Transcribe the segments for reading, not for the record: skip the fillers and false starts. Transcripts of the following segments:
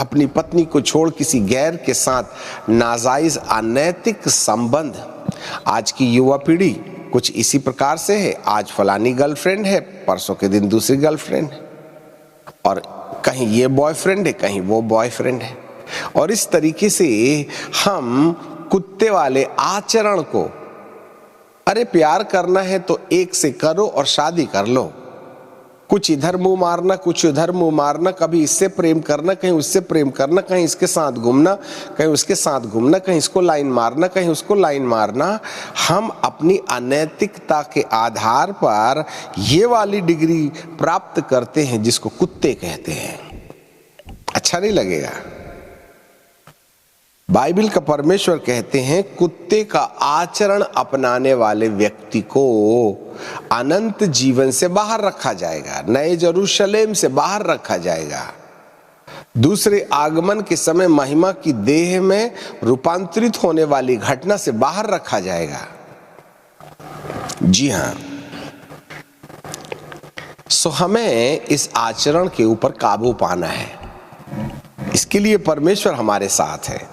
अपनी पत्नी को छोड़ किसी गैर के साथ नाजायज अनैतिक संबंध। आज की युवा पीढ़ी कुछ इसी प्रकार से है। आज फलानी गर्लफ्रेंड है, परसों के दिन दूसरी गर्लफ्रेंड है, और कहीं ये बॉयफ्रेंड है, कहीं वो बॉयफ्रेंड है। और इस तरीके से हम कुत्ते वाले आचरण को, अरे प्यार करना है तो एक से करो और शादी कर लो, कुछ इधर मुंह मारना, कुछ उधर मुंह मारना, कभी इससे प्रेम करना, कहीं उससे प्रेम करना, कहीं इसके साथ घूमना, कहीं उसके साथ घूमना, कहीं इसको लाइन मारना, कहीं उसको लाइन मारना। हम अपनी अनैतिकता के आधार पर ये वाली डिग्री प्राप्त करते हैं जिसको कुत्ते कहते हैं। अच्छा नहीं लगेगा। बाइबल का परमेश्वर कहते हैं कुत्ते का आचरण अपनाने वाले व्यक्ति को अनंत जीवन से बाहर रखा जाएगा, नए यरूशलेम से बाहर रखा जाएगा, दूसरे आगमन के समय महिमा की देह में रूपांतरित होने वाली घटना से बाहर रखा जाएगा। जी हां, सो हमें इस आचरण के ऊपर काबू पाना है। इसके लिए परमेश्वर हमारे साथ है।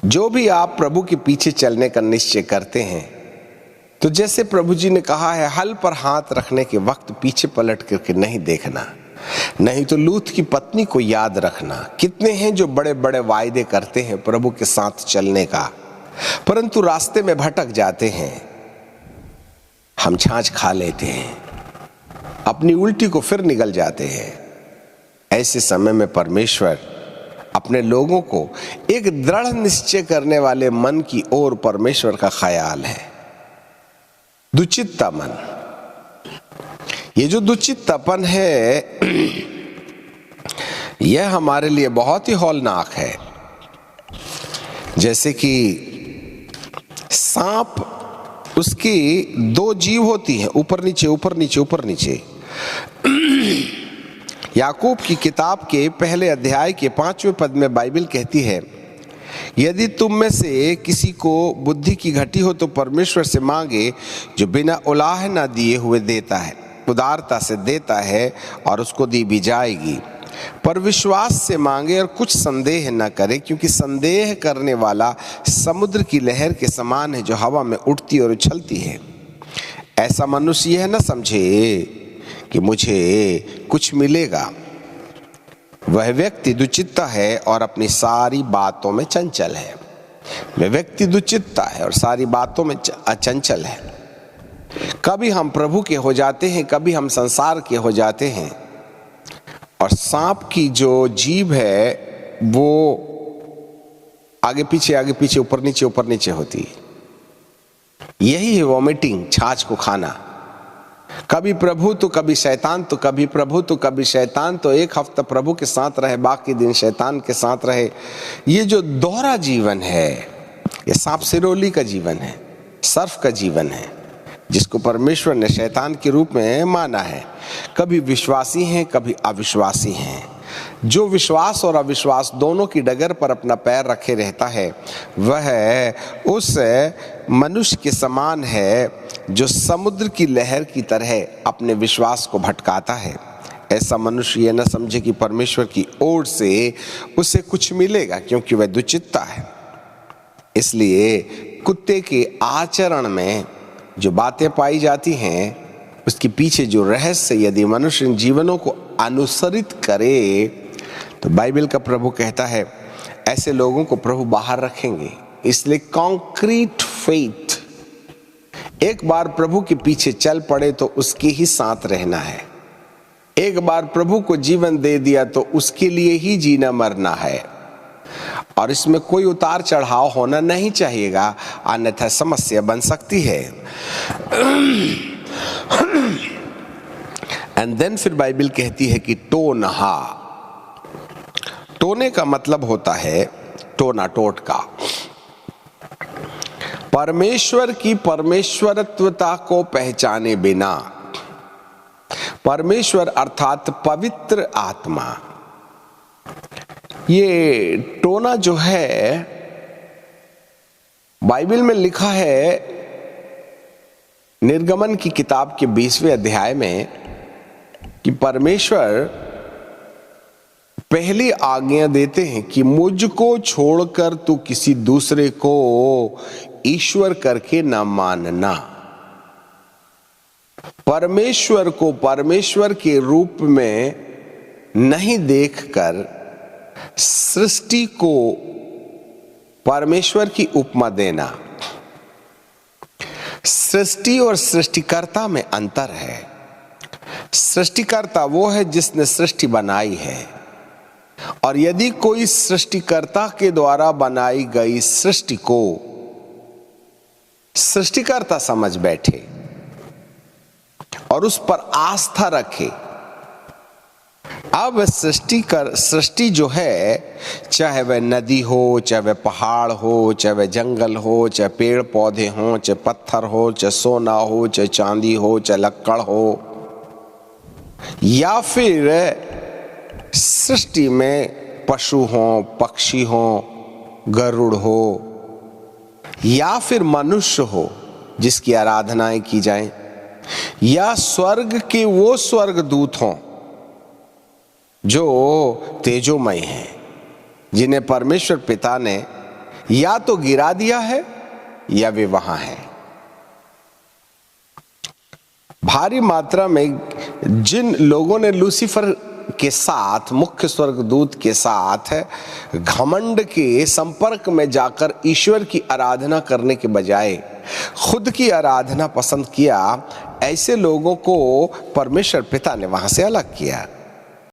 जो भी आप प्रभु के पीछे चलने का निश्चय करते हैं, तो जैसे प्रभु जी ने कहा है, हल पर हाथ रखने के वक्त पीछे पलट करके नहीं देखना, नहीं तो लूत की पत्नी को याद रखना। कितने हैं जो बड़े बड़े वायदे करते हैं प्रभु के साथ चलने का, परंतु रास्ते में भटक जाते हैं, हम छाछ खा लेते हैं, अपनी उल्टी को फिर निगल जाते हैं। ऐसे समय में परमेश्वर अपने लोगों को एक दृढ़ निश्चय करने वाले मन की ओर परमेश्वर का ख्याल है। दुचित्ता मन, ये जो दुचित्तापन है यह हमारे लिए बहुत ही हौलनाक है। जैसे कि सांप, उसकी दो जीभ होती हैं, ऊपर नीचे ऊपर नीचे ऊपर नीचे। याकूब की किताब के पहले अध्याय के 5वें पद में बाइबल कहती है, यदि तुम में से किसी को बुद्धि की घटी हो तो परमेश्वर से मांगे जो बिना उलाह न दिए हुए देता है, उदारता से देता है और उसको दी भी जाएगी। पर विश्वास से मांगे और कुछ संदेह न करे, क्योंकि संदेह करने वाला समुद्र की लहर के समान है जो हवा में उठती और उछलती है। ऐसा मनुष्य यह न समझे कि मुझे कुछ मिलेगा। वह व्यक्ति दुचित्ता है और अपनी सारी बातों में चंचल है। वह व्यक्ति दुचित्ता है और सारी बातों में अचंचल है। कभी हम प्रभु के हो जाते हैं, कभी हम संसार के हो जाते हैं। और सांप की जो जीभ है वो आगे पीछे ऊपर नीचे होती है। यही है वॉमिटिंग, छाछ को खाना। कभी प्रभु तो कभी शैतान, तो कभी प्रभु तो कभी शैतान, तो एक हफ्ता प्रभु के साथ रहे, बाकी दिन शैतान के साथ रहे। ये जो दोहरा जीवन है, ये सांप सिरोली का जीवन है, सर्फ का जीवन है, जिसको परमेश्वर ने शैतान के रूप में माना है। कभी विश्वासी हैं, कभी अविश्वासी हैं। जो विश्वास और अविश्वास दोनों की डगर पर अपना पैर रखे रहता है, वह उस मनुष्य के समान है जो समुद्र की लहर की तरह अपने विश्वास को भटकाता है। ऐसा मनुष्य यह न समझे कि परमेश्वर की ओर से उसे कुछ मिलेगा, क्योंकि वह दुचित्ता है। इसलिए कुत्ते के आचरण में जो बातें पाई जाती हैं, उसके पीछे जो रहस्य यदि मनुष्य जीवनों को अनुसरित करे, तो बाइबल का प्रभु कहता है ऐसे लोगों को प्रभु बाहर रखेंगे। इसलिए कॉन्क्रीट फेथ, एक बार प्रभु के पीछे चल पड़े तो उसके ही साथ रहना है। एक बार प्रभु को जीवन दे दिया तो उसके लिए ही जीना मरना है, और इसमें कोई उतार चढ़ाव होना नहीं चाहिएगा, अन्यथा समस्या बन सकती है। एंड देन फिर बाइबल कहती है कि टोनहा, टोने का मतलब होता है टोना टोटका। परमेश्वर की परमेश्वरत्वता को पहचाने बिना, परमेश्वर अर्थात पवित्र आत्मा, ये टोना जो है बाइबल में लिखा है निर्गमन की किताब के 20वें अध्याय में कि परमेश्वर पहली आज्ञा देते हैं कि मुझको छोड़कर तू किसी दूसरे को ईश्वर करके न मानना। परमेश्वर को परमेश्वर के रूप में नहीं देखकर सृष्टि को परमेश्वर की उपमा देना। सृष्टि और सृष्टिकर्ता में अंतर है। सृष्टिकर्ता वो है जिसने सृष्टि बनाई है, और यदि कोई सृष्टिकर्ता के द्वारा बनाई गई सृष्टि को सृष्टिकर्ता समझ बैठे और उस पर आस्था रखे, अब सृष्टि जो है, चाहे वह नदी हो, चाहे वह पहाड़ हो, चाहे वह जंगल हो, चाहे पेड़ पौधे हो, चाहे पत्थर हो, चाहे सोना हो, चाहे चांदी हो, चाहे लक्कड़ हो, या फिर सृष्टि में पशु हो, पक्षी हो, गरुड़ हो, या फिर मनुष्य हो जिसकी आराधनाएं की जाएं, या स्वर्ग के वो स्वर्गदूत हों जो तेजोमय हैं, जिन्हें परमेश्वर पिता ने या तो गिरा दिया है या वे वहां हैं। भारी मात्रा में जिन लोगों ने लूसीफर के साथ, मुख्य स्वर्गदूत के साथ घमंड के संपर्क में जाकर ईश्वर की आराधना करने के बजाय खुद की आराधना पसंद किया, ऐसे लोगों को परमेश्वर पिता ने वहां से अलग किया।